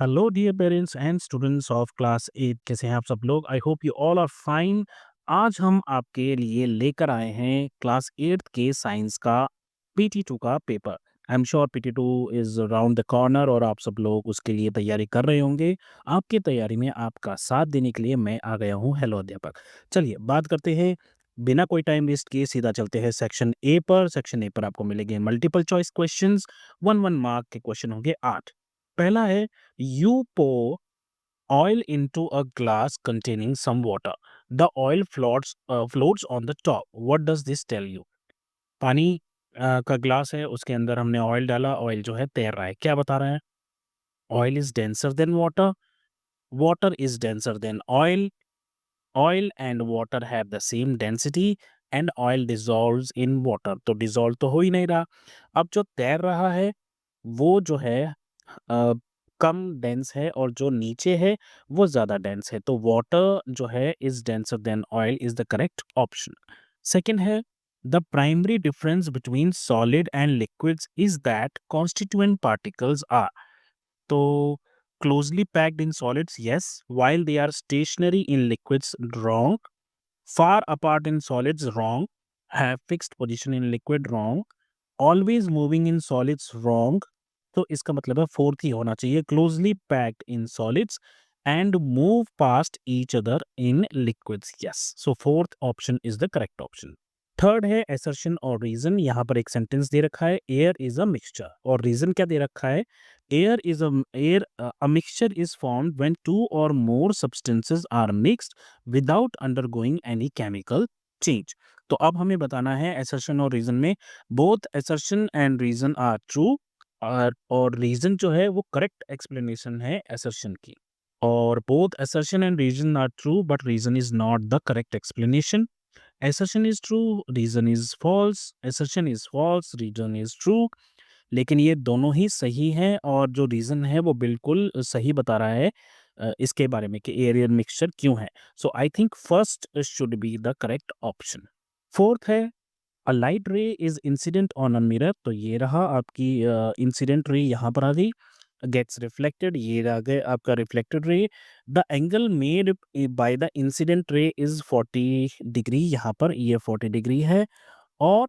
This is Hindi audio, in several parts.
Hello dear parents and students of class 8। कैसे हैं आप सब लोग? I hope you all are fine. आज हम आपके लिए लेकर आए हैं क्लास 8 के साइंस का PT2 का paper. I am sure PT2 is round the corner और आप सब लोग उसके लिए तैयारी कर रहे होंगे। आपकी तैयारी में आपका साथ देने के लिए मैं आ गया हूँ। हेलो अध्यापक। चलिए बात करते हैं, बिना कोई टाइम वेस्ट किए सीधा चलते हैं सेक्शन ए पर। सेक्शन ए पर आपको मिलेंगे मल्टीपल चॉइस क्वेश्चंस। 1 मार्क के क्वेश्चन होंगे 8। पहला है, you pour oil into a glass containing some water. The oil floats on the top. What does this tell you? पानी का ग्लास है, उसके अंदर हमने ऑयल डाला, ऑयल जो है तैर रहा है। क्या बता रहा है? Oil is denser then water, water is denser than oil, oil and water have the same density and oil dissolves in water. तो डिजॉल्व तो हो ही नहीं रहा। अब जो तैर रहा है वो जो है अ, कम डेंस है और जो नीचे है वो ज़्यादा डेंस है। तो वाटर जो है is denser than oil is the correct option. Second है, the primary difference between solid and liquids is that constituent particles are. तो closely packed in solids yes, while they are stationary in liquids wrong, far apart in solids wrong, have fixed position in liquid wrong, always moving in solids wrong. तो इसका मतलब है फोर्थ ही होना चाहिए, closely packed in solids and move past each other in liquids. Yes, so fourth option is the correct option. Third है एसर्शन और रीजन। यहाँ पर एक सेंटेंस दे रखा है, एयर इज अ मिक्सचर, और रीजन क्या दे रखा है? Air a mixture is formed when two or more substances are mixed without undergoing any chemical change. तो अब हमें बताना है एसर्शन और रीजन में both assertion and reason are true, और रीजन जो है वो करेक्ट एक्सप्लेनेशन है असर्शन की, और both assertion and reason are true but reason is not the correct explanation. Assertion is true, reason is false, assertion is false, reason is true. लेकिन ये दोनों ही सही हैं, और जो रीजन है वो बिल्कुल सही बता रहा है इसके बारे में कि एरियल मिक्सचर क्यों है। So I think first should be the correct option. Fourth है, a light ray is incident on a mirror. तो ये रहा आपकी इंसिडेंट रे, यहाँ पर आ गई। गेट्स रिफ्लेक्टेड, ये आ गए आपका reflected ray. The angle made by the incident ray is 40 degree, यहाँ पर ये 40 डिग्री है। और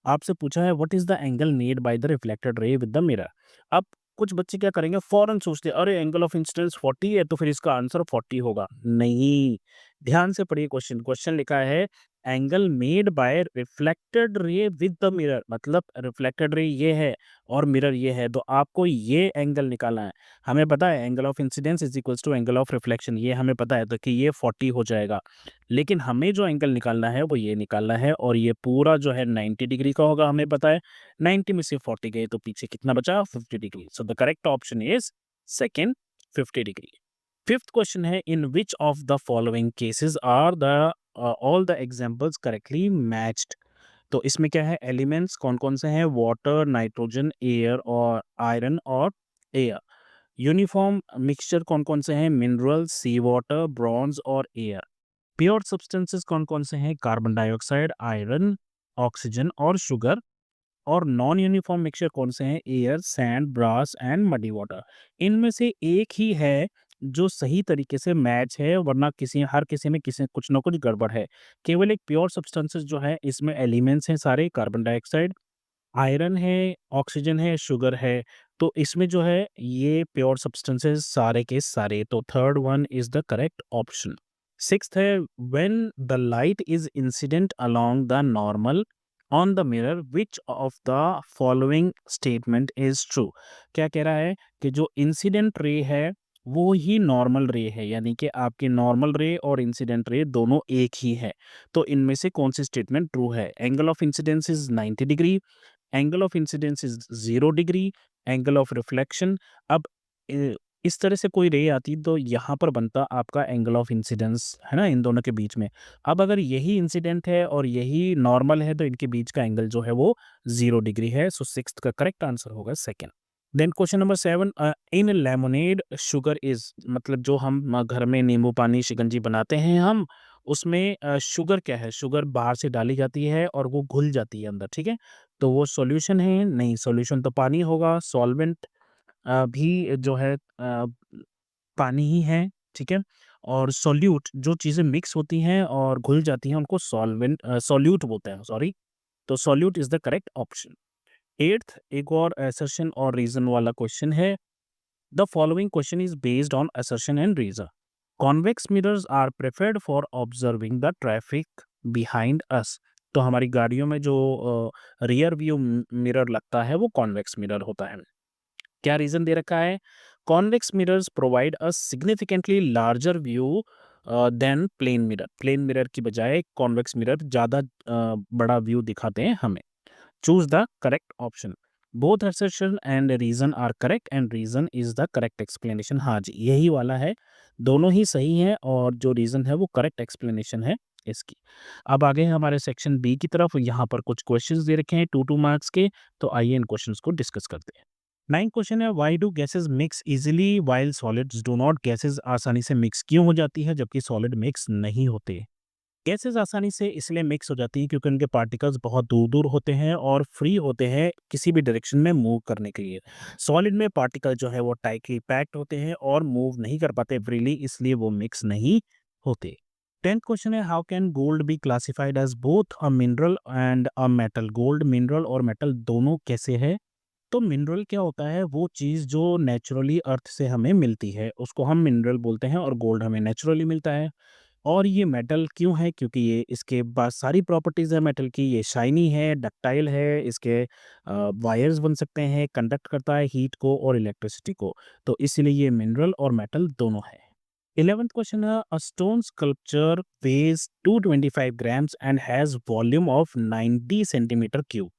आपसे पूछा है what is the angle made by the reflected ray with the mirror. अब कुछ बच्चे क्या करेंगे, फौरन सोचते हैं अरे एंगल ऑफ इंसिडेंस 40 है तो फिर इसका आंसर 40 होगा। नहीं, ध्यान से पढ़िए क्वेश्चन। क्वेश्चन लिखा है angle made by reflected ray with the mirror, मतलब रिफ्लेक्टेड रे ये है और मिरर ये है, तो आपको ये एंगल निकालना है। हमें पता है angle of incidence is equals to angle of reflection, ये हमें पता है, तो कि ये 40 हो जाएगा। लेकिन हमें जो एंगल निकालना है वो ये निकालना है, और ये पूरा जो है 90 डिग्री का होगा, हमें पता है। 90 में से 40 गए तो पीछे कितना बचा? 50 degree. So the correct option is second, 50 degree. Fifth question है, in which of the following cases are the all the examples correctly matched. तो इसमें क्या है, एलिमेंट्स कौन कौन से हैं? वाटर, नाइट्रोजन, एयर और आयरन और एयर। यूनिफॉर्म मिक्सचर कौन कौन से हैं? मिनरल, सी वाटर, ब्रॉन्ज और एयर। प्योर सब्सटेंसेस कौन कौन से हैं? कार्बन डाइऑक्साइड, आयरन, ऑक्सीजन और शुगर। और नॉन यूनिफॉर्म मिक्सचर कौन से हैं? Air, sand, brass and muddy water. इनमें से एक ही है जो सही तरीके से मैच है, वरना किसी हर किसी में किसी कुछ ना कुछ गड़बड़ है। केवल एक प्योर सब्सटेंसेस जो है इसमें एलिमेंट्स हैं सारे, कार्बन डाइऑक्साइड, आयरन है, ऑक्सीजन है, शुगर है। तो इसमें जो है ये प्योर सब्सटेंसेस सारे के सारे, तो third one is the correct option. Sixth है, when the light is incident along the normal on the mirror which of the following statement is true. क्या कह रहा है कि जो इंसिडेंट रे है वो ही नॉर्मल रे है, यानी कि आपकी नॉर्मल रे और इंसिडेंट रे दोनों एक ही है। तो इनमें से कौन सी स्टेटमेंट ट्रू है? Angle of incidence is 90 degree, angle of incidence is 0 degree, angle of reflection. अब इस तरह से कोई रे आती तो यहाँ पर बनता आपका एंगल ऑफ इंसिडेंस, है ना, इन दोनों के बीच में। अब अगर यही इंसिडेंट है और यही नॉर्मल है तो इनके बीच का एंगल जो है वो 0 डिग्री है। सो सिक्स्थ का करेक्ट आंसर होगा second. Then question number 7, in lemonade sugar is, मतलब जो हम घर में नींबू पानी शिकंजी बनाते हैं हम, उसमें शुगर क्या है? शुगर बाहर से डाली जाती है और वो घुल जाती है अंदर, ठीक है। तो वो सॉल्यूशन है? नहीं, सॉल्यूशन तो पानी होगा, सॉल्वेंट। भी जो है पानी ही है, ठीक है? और सॉल्यूट जो चीज़ें मिक्स होती हैं और घुल जाती हैं उनको सॉल्यूट बोलते हैं, सॉरी। तो solute is the correct option. 8th एक और असर्शन और रीज़न वाला क्वेश्चन है। The following question is based on assertion and reason. Convex mirrors are preferred for observing the traffic behind us. तो हमारी गाड़ियों में जो रियर व्यू मिरर लगता है वो कॉन्वेक्स मिरर होता है। क्या रीज़न दे रखा है? Convex mirrors provide a significantly larger view than plane mirror. Plane mirror की बजाय कॉन्वेक्स मिरर ज़्यादा बड़ा व्यू दिखाते हैं हमें। Choose the correct option. Both assertion and reason are correct and reason is the correct explanation. हाँ जी, यही वाला है। दोनों ही सही हैं और जो रीज़न है वो करेक्ट एक्सप्लेनेशन है इसकी। अब आगे हैं हमारे सेक्शन बी की तरफ। यहाँ पर कुछ क्वेश्चंस दे रखे हैं 2-2 मार्क्स के, तो आइए इन क्वेश्चंस को डिस्कस करते हैं। 9th क्वेश्चन है, why do gases mix easily while solids do not? Gases आसानी से मिक्स क्यों हो जाती है जबकि सॉलिड मिक्स नहीं होते? गैसेस आसानी से इसलिए मिक्स हो जाती हैं क्योंकि उनके पार्टिकल्स बहुत दूर-दूर होते हैं और फ्री होते हैं किसी भी डायरेक्शन में मूव करने के लिए। सॉलिड में पार्टिकल जो है वो टाइटली पैक्ड होते हैं और मूव नहीं कर पाते फ्रीली, इसलिए वो मिक्स नहीं होते। 10th क्वेश्चन है, how can gold be classified as both a mineral and a metal? Gold mineral और मेटल दोनों कैसे है? तो मिनरल क्या होता है? वो चीज़ जो नेचुरली अर्थ से हमें मिलती है, उसको हम मिनरल बोलते हैं और गोल्ड हमें नेचुरली मिलता है। और ये मेटल क्यों है? क्योंकि ये इसके पास सारी प्रॉपर्टीज़ है मेटल की, ये शाइनी है, डक्टाइल है, इसके वायर्स बन सकते हैं, कंडक्ट करता है हीट को और इलेक्ट्रिसिटी को, तो इसीलिए ये मिनरल और मेटल दोनों है। 11th क्वेश्चन है, a stone sculpture weighs 225 grams and has volume of 90 centimetre cube.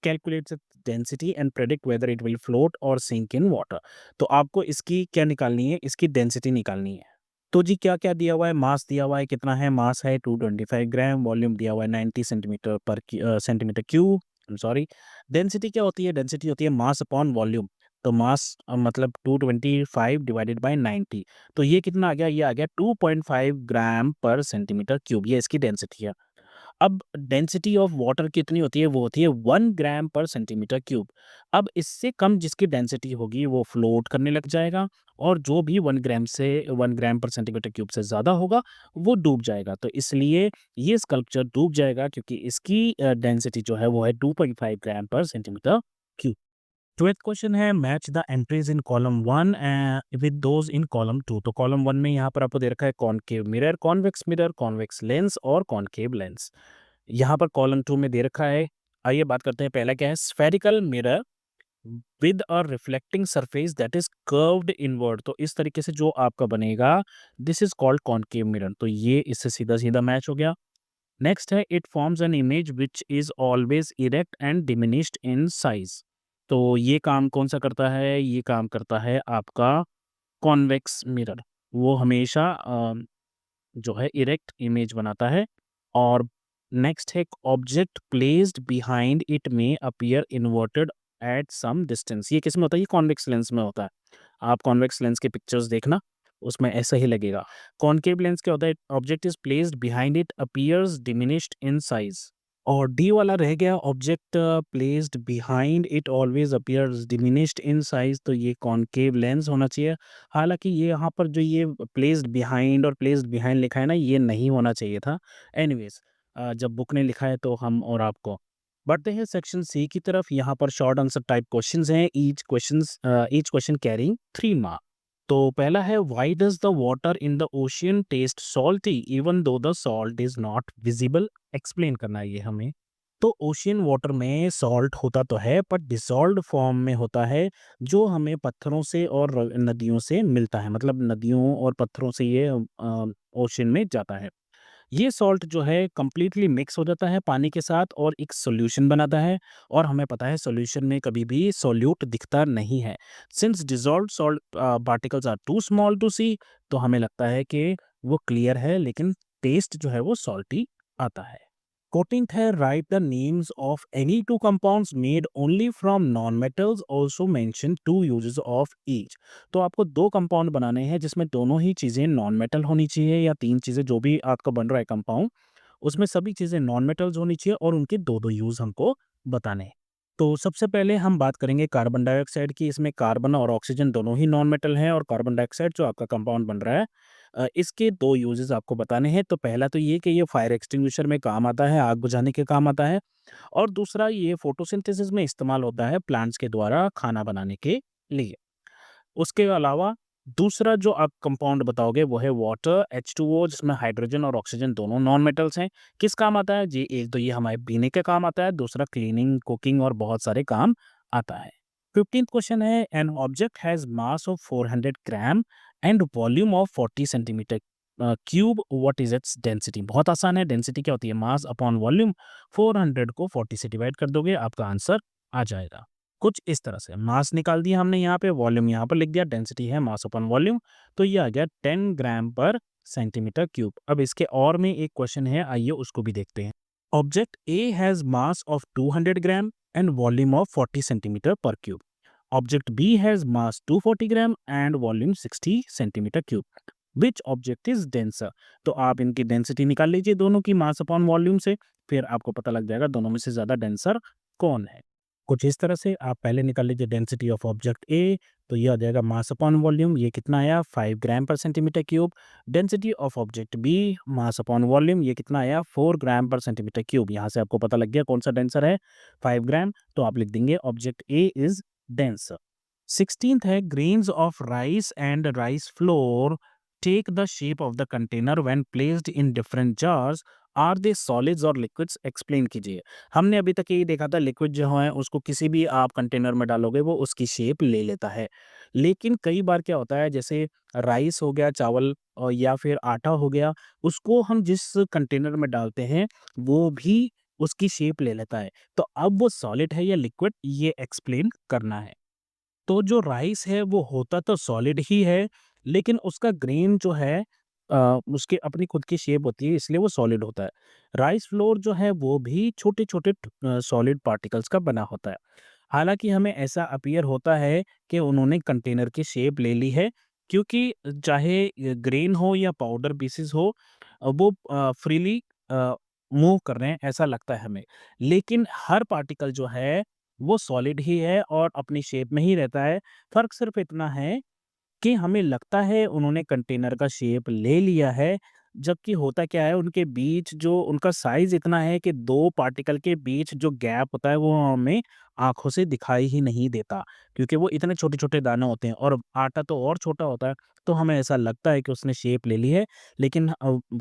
Calculate the density and predict whether it will float or sink in water. तो आपको इसकी क्या निकालनी है? इसकी डेंसिटी निकालनी है। तो जी क्या-क्या दिया हुआ है? मास दिया हुआ है, कितना है? मास है 225 ग्राम, वॉल्यूम दिया हुआ है 90 centimetre centimetre cube, I am sorry. Density क्या होती है? डेंसिटी होती है मास अपॉन वॉल्यूम। तो मास मतलब 225 डिवाइडेड बाय 90। तो ये कितना आ गया? ये आ गया 2.5 ग्राम पर सेंटीमीटर क्यूब, ये इसकी डेंसिटी है। अब डेंसिटी ऑफ वाटर कितनी होती है? वो होती है 1 ग्राम पर सेंटीमीटर क्यूब। अब इससे कम जिसकी डेंसिटी होगी वो फ्लोट करने लग जाएगा और जो भी 1 ग्राम पर सेंटीमीटर क्यूब से ज़्यादा होगा वो डूब जाएगा। तो इसलिए ये स्कल्पचर डूब जाएगा क्योंकि इसकी डेंसिटी जो है वो है 2.5 ग्राम पर सेंटीमीटर क्यूब। 12th क्वेश्चन है, match the entries in column 1 with those in column 2। तो कॉलम 1 में यहाँ पर आपको दे रखा है कॉनकेव मिरर, कॉन्वेक्स लेंस और कॉनकेव लेंस। यहाँ पर कॉलम 2 में दे रखा है। आइए बात करते हैं, पहला क्या है? Spherical mirror with a reflecting surface that is curved inward. तो इस तरीके से जो आपका बनेगा, this is called concave mirror. तो ये इससे सीधा-सीधा मैच हो गया। नेक्स्ट है, it forms an image which is always erect and diminished in size. तो ये काम कौन-सा करता है? ये काम करता है आपका कॉन्वेक्स मिरर। वो हमेशा जो है इरेक्ट इमेज बनाता है। और नेक्स्ट है, object placed behind it may appear inverted at some distance. ये किसमें होता है? ये कॉन्वेक्स लेंस में होता है। आप कॉन्वेक्स लेंस के पिक्चर्स देखना, उसमें ऐसा ही लगेगा। कॉनकेव लेंस क्या होता है? Object is placed behind it appears diminished in size. और डी वाला रह गया, object placed behind it always appears diminished in size. तो ये कॉनकेव लेंस होना चाहिए। हालांकि ये यहाँ पर जो ये प्लेस्ड बिहाइंड और प्लेस्ड बिहाइंड लिखा है ना, ये नहीं होना चाहिए था। एनीवेज, जब बुक ने लिखा है तो हम और आपको बढ़ते हैं सेक्शन सी की तरफ। यहाँ पर शॉर्ट आंसर टाइप क्वेश्चंस हैं, ईच क्वेश्चन कैरिंग 3 मार्क। तो पहला है, why does the water in the ocean taste salty even though the salt is not visible? Explain करना है ये हमें। तो ओशियन वाटर में सॉल्ट होता तो है पर डिसॉल्व्ड फॉर्म में होता है, जो हमें पत्थरों से और नदियों से मिलता है। मतलब नदियों और पत्थरों से ये ओशियन में जाता है। ये सॉल्ट जो है कंप्लीटली मिक्स हो जाता है पानी के साथ और एक सॉल्यूशन बनाता है। और हमें पता है सॉल्यूशन में कभी भी सॉल्यूट दिखता नहीं है। Since dissolved salt particles are too small to see, तो हमें लगता है कि वो क्लियर है, लेकिन टेस्ट जो है वो सॉल्टी आता है। 14th है, write the names of any two compounds made only from non metals also mention two uses of each. तो आपको दो कंपाउंड बनाने हैं जिसमें दोनों ही चीज़ें नॉन मेटल होनी चाहिए, या तीन चीज़ें जो भी आपका बन रहा है कंपाउंड, उसमें सभी चीज़ें नॉन मेटल्स होनी चाहिए और उनके दो दो यूज़ हमको बताने हैं। तो सबसे पहले हम बात करेंगे कार्बन डाइऑक्साइड की। इसमें कार्बन और ऑक्सीजन दोनों ही नॉन मेटल हैं और कार्बन डाइऑक्साइड जो आपका कंपाउंड बन रहा है इसके 2 यूजेस आपको बताने हैं। तो पहला तो ये कि ये फायर एक्सटिंग्विशर में काम आता है, आग बुझाने के काम आता है और दूसरा ये फोटोसिंथेसिस में इस्तेमाल होता है प्लांट्स के द्वारा खाना बनाने के लिए। उसके अलावा दूसरा जो आप कंपाउंड बताओगे वो है वाटर H2O, जिसमें हाइड्रोजन और ऑक्सीजन दोनों नॉन मेटल्स हैं। किस काम आता है जी? एक तो ये हमारे पीने के काम आता है, दूसरा क्लीनिंग, कुकिंग और बहुत सारे काम आता है। 15th क्वेश्चन है, an object has mass of 400 gram and volume of 40 centimetre cube, what is its density? बहुत आसान है। डेंसिटी क्या होती है? मास अपॉन वॉल्यूम। 400 को 40 से डिवाइड कर दोगे, आपका आंसर आ जाएगा कुछ इस तरह से। मास निकाल दिया हमने यहाँ पे, वॉल्यूम यहाँ पर लिख दिया, डेंसिटी है मास अपॉन वॉल्यूम, तो ये आ गया 10 ग्राम पर सेंटीमीटर क्यूब। अब इसके और में एक क्वेश्चन है, आइए उसको भी देखते हैं। Object A has mass of 200 gram and volume of 40 centimetre per cube. Object B has mass 240 gram and volume 60 centimetre cube. Which object is denser? तो आप इनकी डेंसिटी निकाल लीजिए दोनों की मास अपॉन वॉल्यूम से, फिर आपको पता लग जाएगा दोनों में से ज्यादा डेंसर कौन है। कुछ इस तरह से आप पहले निकाल लीजिए डेंसिटी ऑफ ऑब्जेक्ट ए, तो ये आ जाएगा मास अपॉन वॉल्यूम, ये कितना आया 5 ग्राम पर centimetre cube. Density of object B, mass upon volume, ये कितना आया 4 ग्राम पर सेंटीमीटर क्यूब। यहाँ से आपको पता लग गया कौन सा डेंसर है, 5 ग्राम, तो आप लिख देंगे object A is denser. 16th है, grains of rice and rice flour take the shape of the container when placed in different jars, are they solids or liquids? Explain कीजिए। हमने अभी तक यही देखा था लिक्विड जो है उसको किसी भी आप कंटेनर में डालोगे वो उसकी शेप ले लेता है, लेकिन कई बार क्या होता है, जैसे राइस हो गया, चावल और या फिर आटा हो गया, उसको हम जिस कंटेनर में डालते हैं वो भी उसकी शेप ले लेता है। तो अब वो सॉलिड है या लिक्विड, ये एक्सप्लेन करना है। तो जो राइस है वो होता तो सॉलिड ही है, लेकिन उसका ग्रेन जो है उसकी अपनी खुद की शेप होती है, इसलिए वो सॉलिड होता है। राइस फ्लोर जो है वो भी छोटे-छोटे सॉलिड पार्टिकल्स का बना होता है। हालाँकि हमें ऐसा अपीयर होता है कि उन्होंने कंटेनर की शेप ले ली है, क्योंकि चाहे ग्रेन हो या पाउडर पीसेस हो वो फ्रीली मूव कर रहे हैं ऐसा लगता है हमें। लेकिन हर पार्टिकल जो है वो सॉलिड ही है और अपनी शेप में ही रहता है। फ़र्क सिर्फ़ इतना है कि हमें लगता है उन्होंने कंटेनर का शेप ले लिया है, जबकि होता क्या है, उनके बीच जो उनका साइज़ इतना है कि 2 पार्टिकल के बीच जो गैप होता है वो हमें आँखों से दिखाई ही नहीं देता, क्योंकि वो इतने छोटे-छोटे दाने होते हैं और आटा तो और छोटा होता है, तो हमें ऐसा लगता है कि उसने शेप ले ली है, लेकिन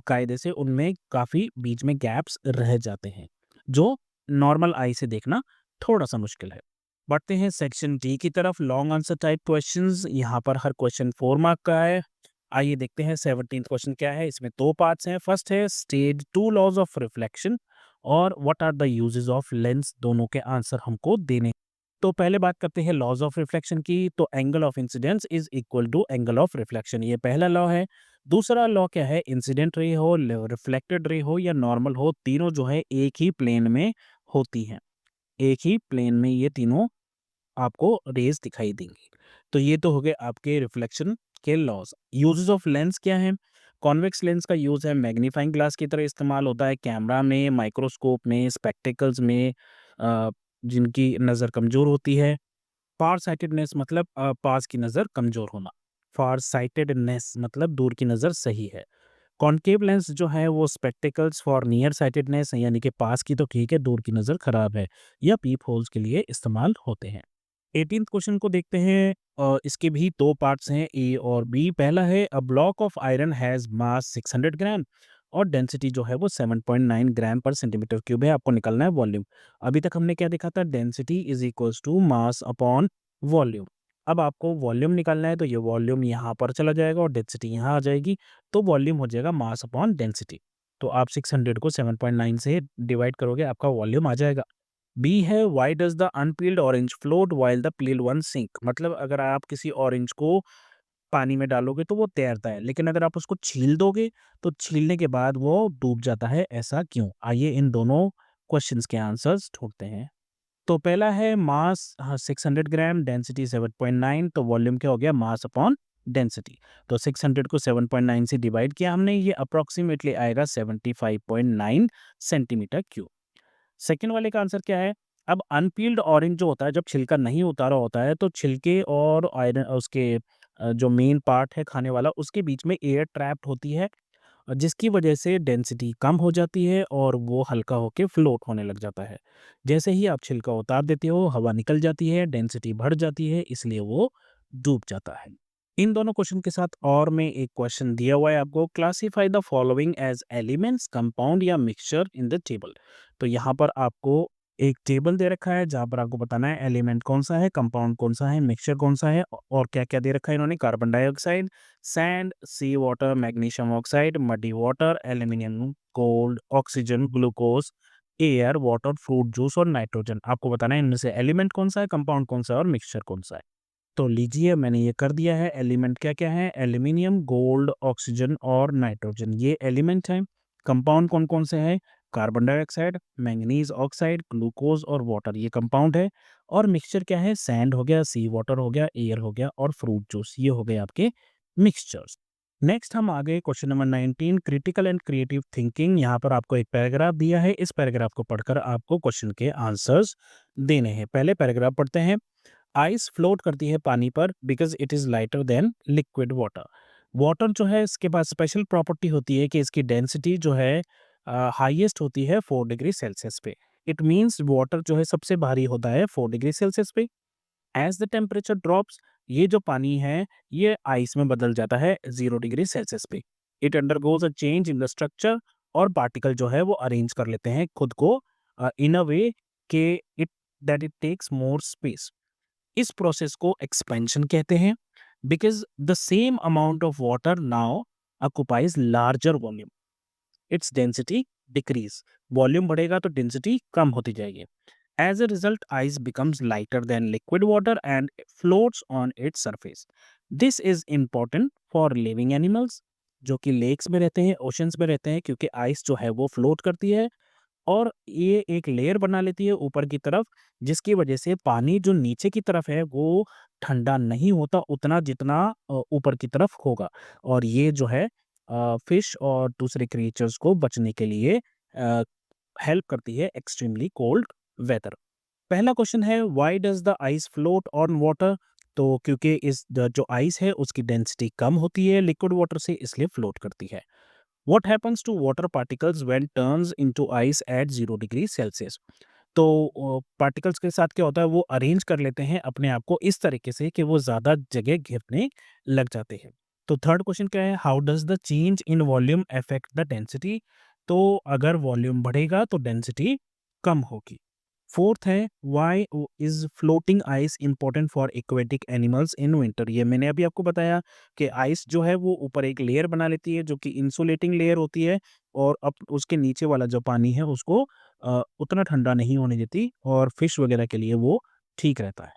कायदे से उनमें काफ़ी बीच में गैप्स रह जाते हैं, जो नॉर्मल आई से देखना थोड़ा-सा मुश्किल है। बढ़ते हैं सेक्शन डी की तरफ, लॉन्ग आंसर टाइप क्वेश्चंस। यहाँ पर हर क्वेश्चन 4 मार्क का है। आइए देखते हैं 17th क्वेश्चन क्या है। इसमें 2 पार्ट्स हैं। फर्स्ट है स्टेट 2 लॉज ऑफ रिफ्लेक्शन और what are the uses of lens, दोनों के आंसर हमको देने। तो पहले बात करते हैं लॉज ऑफ रिफ्लेक्शन की। तो angle of incidence is equal to angle of reflection, ये पहला लॉ है। दूसरा लॉ क्या है, इंसिडेंट रे हो, रिफ्लेक्टेड रे हो या नॉर्मल हो, तीनों जो है एक ही प्लेन में होती हैं। एक ही प्लेन में ये तीनों आपको रेज़ दिखाई देंगी। तो ये तो हो गए आपके रिफ्लेक्शन के लॉज़। यूजेस ऑफ लेंस क्या हैं? कॉन्वेक्स लेंस का यूज़ है मैग्नीफाइंग ग्लास की तरह इस्तेमाल होता है कैमरा में, माइक्रोस्कोप में, स्पेक्टिकल्स में जिनकी नज़र कमज़ोर होती है। फार साइटेडनेस मतलब पास की नज़र कमज़ोर होना। फार साइटेडनेस मतलब दूर की नज़र सही है। कॉनकेव लेंस जो है वो स्पेक्टिकल्स फॉर नियर साइटेडनेस, यानी कि पास की तो ठीक है, दूर की नज़र खराब है, या पीप होल्स के लिए इस्तेमाल होते हैं। 18th क्वेश्चन को देखते हैं। इसके भी 2 पार्ट्स हैं, ए और बी। पहला है a block of iron has मास 600 ग्राम और डेंसिटी जो है वो 7.9 ग्राम पर सेंटीमीटर क्यूब है। आपको निकालना है वॉल्यूम। अभी तक हमने क्या देखा था, density is equals to mass upon volume. अब आपको वॉल्यूम निकालना है, तो ये वॉल्यूम यहाँ पर चला जाएगा और डेंसिटी यहाँ आ जाएगी, तो वॉल्यूम हो जाएगा मास अपॉन डेंसिटी। तो आप 600 को 7.9 से डिवाइड करोगे, आपका वॉल्यूम आ जाएगा। बी है why does the unpeeled orange float while the peeled one sink, मतलब अगर आप किसी ऑरेंज को पानी में डालोगे तो वो तैरता है, लेकिन अगर आप उसको छील दोगे तो छीलने के बाद वो डूब जाता है, ऐसा क्यों? आइए इन दोनों क्वेश्चंस के आंसर्स ढूंढते हैं। तो पहला है मास 600 ग्राम, डेंसिटी 7.9, तो वॉल्यूम क्या हो गया, मास अपॉन डेंसिटी। तो 600 को 7.9 से डिवाइड किया हमने, ये अप्रोक्सीमेटली आएगा 75.9 सेंटीमीटर क्यूब। सेकेंड वाले का आंसर क्या है, अब अनपील्ड ऑरेंज जो होता है, जब छिलका नहीं उतारा होता है, तो छिलके और आयरन उसके जो मेन पार्ट है खाने वाला, उसके बीच में एयर ट्रैप्ड होती है, जिसकी वजह से डेंसिटी कम हो जाती है और वो हल्का होके फ्लोट होने लग जाता है। जैसे ही आप छिलका उतार देते हो, हवा निकल जाती है, डेंसिटी बढ़ जाती है, इसलिए वो डूब जाता है। इन दोनों क्वेश्चन के साथ और में एक क्वेश्चन दिया हुआ है आपको, classify the following as elements, compound या मिक्सचर इन द टेबल। तो यहाँ पर आपको एक टेबल दे रखा है जहाँ पर आपको बताना है एलिमेंट कौन सा है, कंपाउंड कौन सा है, मिक्सचर कौन सा है और क्या-क्या दे रखा है इन्होंने, carbon dioxide, sand, sea water, magnesium oxide, muddy water, aluminium, gold, oxygen, glucose, air, water, fruit juice और नाइट्रोजन। आपको बताना है इनमें से एलिमेंट कौन सा है, कंपाउंड कौन सा है और मिक्सचर कौन सा है। तो लीजिए मैंने ये कर दिया है, एलिमेंट क्या-क्या है, एल्यूमीनियम, गोल्ड, ऑक्सीजन और नाइट्रोजन ये एलिमेंट हैं। कंपाउंड कौन-कौन से हैं, carbon dioxide, manganese oxide, glucose और वाटर ये कंपाउंड है। और मिक्सचर क्या है, सैंड हो गया, सी वाटर हो गया, एयर हो गया और फ्रूट जूस ये हो गए आपके मिक्सचर्स। नेक्स्ट हम आ गए question number 19, critical and creative thinking. यहाँ पर आपको एक पैराग्राफ दिया है, इस पैराग्राफ को पढ़कर आपको क्वेश्चन के आंसर्स देने हैं। पहले पैराग्राफ पढ़ते हैं। आइस फ्लोट करती है पानी पर because it is lighter than liquid water. Water जो है इसके पास स्पेशल प्रॉपर्टी होती है कि इसकी डेंसिटी जो है हाईएस्ट होती है 4 डिग्री सेल्सियस पे। इट मीन्स वाटर जो है सबसे भारी होता है 4 डिग्री सेल्सियस पे। एज द टेम्परेचर ड्रॉप्स, ये जो पानी है ये आइस में बदल जाता है 0 डिग्री सेल्सियस पे। It undergoes a change in the structure, और पार्टिकल जो है वो अरेंज कर लेते हैं खुद को इन अ वे के it that it takes more space. इस प्रोसेस को एक्सपेंशन कहते हैं because the same amount of water now occupies larger volume, its density decreases. Volume बढ़ेगा तो डेंसिटी कम होती जाएगी। As a result ice becomes lighter than liquid water and floats on its surface. This is important for living animals जो कि लेक्स में रहते हैं, ओशंस में रहते हैं, क्योंकि आइस जो है वो फ्लोट करती है और ये एक लेयर बना लेती है ऊपर की तरफ, जिसकी वजह से पानी जो नीचे की तरफ है वो ठंडा नहीं होता उतना जितना ऊपर की तरफ होगा। और ये जो है फिश और दूसरे क्रिएचर्स को बचने के लिए हेल्प करती है एक्सट्रीमली कोल्ड वेदर। पहला क्वेश्चन है, why does the ice float on water. तो क्योंकि जो आइस है उसकी डेंसिटी कम होती है लिक्विड वाटर से, इसलिए फ्लोट करती है। What happens to water particles when turns into ice at 0 degree Celsius. तो पार्टिकल्स के साथ क्या होता है, वो अरेंज कर लेते हैं अपने आप को इस तरीके से कि वो ज़्यादा जगह घेरने लग जाते हैं। तो थर्ड क्वेश्चन क्या है, how does the change in volume affect the density. तो अगर वॉल्यूम बढ़ेगा तो डेंसिटी कम होगी। फोर्थ है, why is floating ice important for aquatic animals in winter. ये मैंने अभी आपको बताया कि आइस जो है वो ऊपर एक लेयर बना लेती है जो कि इंसुलेटिंग लेयर होती है, और अब उसके नीचे वाला जो पानी है उसको उतना ठंडा नहीं होने देती, और फिश वगैरह के लिए वो ठीक रहता है।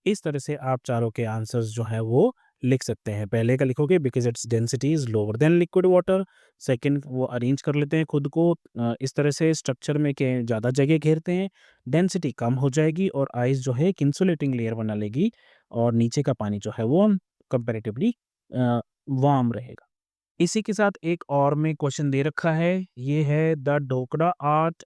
इस तरह से आप चारों के आंसर्स जो है वो लिख सकते हैं। पहले का लिखोगे because its density is lower than liquid water. Second, वो अरेंज कर लेते हैं खुद को इस तरह से स्ट्रक्चर में कि ज़्यादा जगह घेरते हैं, डेंसिटी कम हो जाएगी और आइस जो है एक इंसुलेटिंग लेयर बना लेगी, और नीचे का पानी जो है वो कंपैरेटिवली वार्म रहेगा। इसी के साथ एक और में क्वेश्चन दे रखा है, ये है the Dhokra art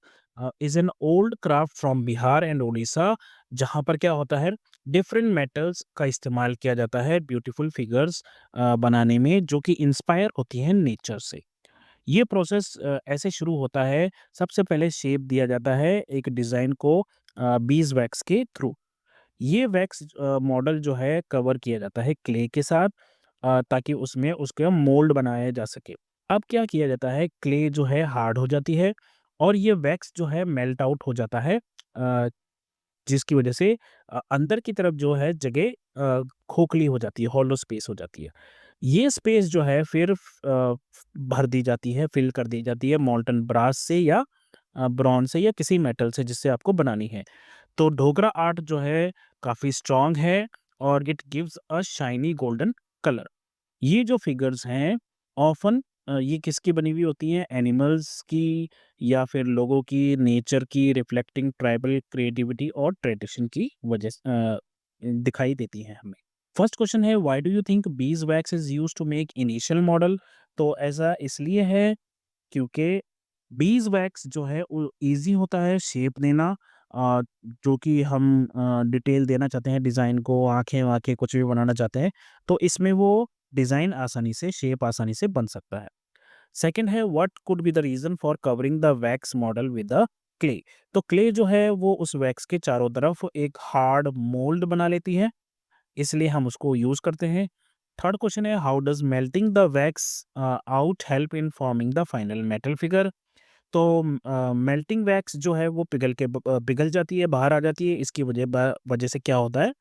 is an old craft from Bihar and Orissa. जहाँ पर क्या होता है, डिफरेंट मेटल्स का इस्तेमाल किया जाता है ब्यूटीफुल फिगर्स बनाने में जो कि इंस्पायर होती हैं नेचर से। ये प्रोसेस ऐसे शुरू होता है, सबसे पहले शेप दिया जाता है एक डिज़ाइन को बीज वैक्स के थ्रू। ये वैक्स मॉडल जो है कवर किया जाता है क्ले के साथ, ताकि उसमें उसका मोल्ड बनाया जा सके। अब क्या किया जाता है, क्ले जो है हार्ड हो जाती है और ये वैक्स जो है मेल्ट आउट हो जाता है, जिसकी वजह से अंदर की तरफ जो है जगह खोखली हो जाती है, हॉलो स्पेस हो जाती है। ये स्पेस जो है फिर भर दी जाती है, फिल कर दी जाती है मोल्टन ब्रास से या ब्रॉन्ज से या किसी मेटल से जिससे आपको बनानी है। तो ढोकरा आर्ट जो है काफ़ी स्ट्रॉन्ग है और it gives a shiny golden colour. ये जो फिगर्स हैं ऑफ़न ये किसकी बनी हुई होती हैं, एनिमल्स की या फिर लोगों की, नेचर की, रिफ्लेक्टिंग ट्राइबल क्रिएटिविटी और ट्रेडिशन की वजह से दिखाई देती हैं हमें। फर्स्ट क्वेश्चन है, why do you think beeswax is used to make initial model. तो ऐसा इसलिए है क्योंकि बीज वैक्स जो है वो ईज़ी होता है शेप देना, जो कि हम डिटेल देना चाहते हैं डिज़ाइन को, आँखें-वाँखें कुछ भी बनाना चाहते हैं, तो इसमें वो डिज़ाइन आसानी से, शेप आसानी से बन सकता है। सेकंड है what could be the reason for covering the wax model with the clay? तो क्ले जो है वो उस वैक्स के चारों तरफ एक हार्ड मोल्ड बना लेती है, इसलिए हम उसको यूज़ करते हैं। थर्ड क्वेश्चन है how does melting the wax out help in forming the final metal figure? तो मेल्टिंग वैक्स जो है वो पिघल जाती है, बाहर आ जाती है। इसकी वजह से क्या होता है,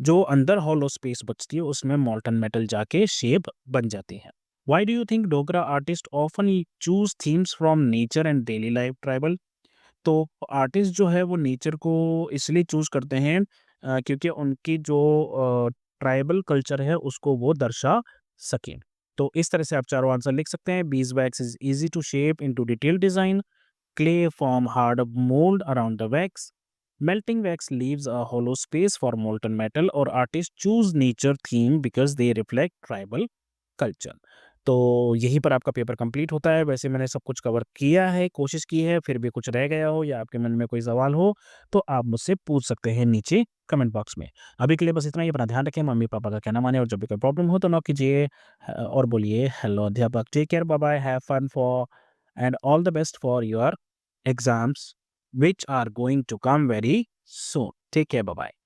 जो अंदर हॉलो स्पेस बचती है उसमें मोल्टन मेटल जाके शेप बन जाती है। Why do you think Dogra artist often choose themes from nature and daily life tribal? तो आर्टिस्ट जो है वो नेचर को इसलिए चूज करते हैं क्योंकि उनकी जो ट्राइबल कल्चर है उसको वो दर्शा सकें। तो इस तरह से आप चारों आंसर लिख सकते हैं। Beeswax is easy to shape into detail design, clay form hard mold around the wax. Melting wax leaves a hollow space for molten metal, or artists choose nature theme because they reflect tribal culture. तो यहीं पर आपका पेपर कंप्लीट होता है। वैसे मैंने सब कुछ कवर किया है, कोशिश की है, फिर भी कुछ रह गया हो या आपके मन में कोई सवाल हो, तो आप मुझसे पूछ सकते हैं नीचे कमेंट बॉक्स में। अभी के लिए बस इतना ही। अपना ध्यान रखें, मम्मी-पापा का कहना मानें और जब भी कोई प्रॉब्लम हो तो नॉक कीजिए और बोलिए हेलो अध्यापक। Take care, bye bye, have fun for and all the best for your exams which are going to come very soon. Take care. Bye bye.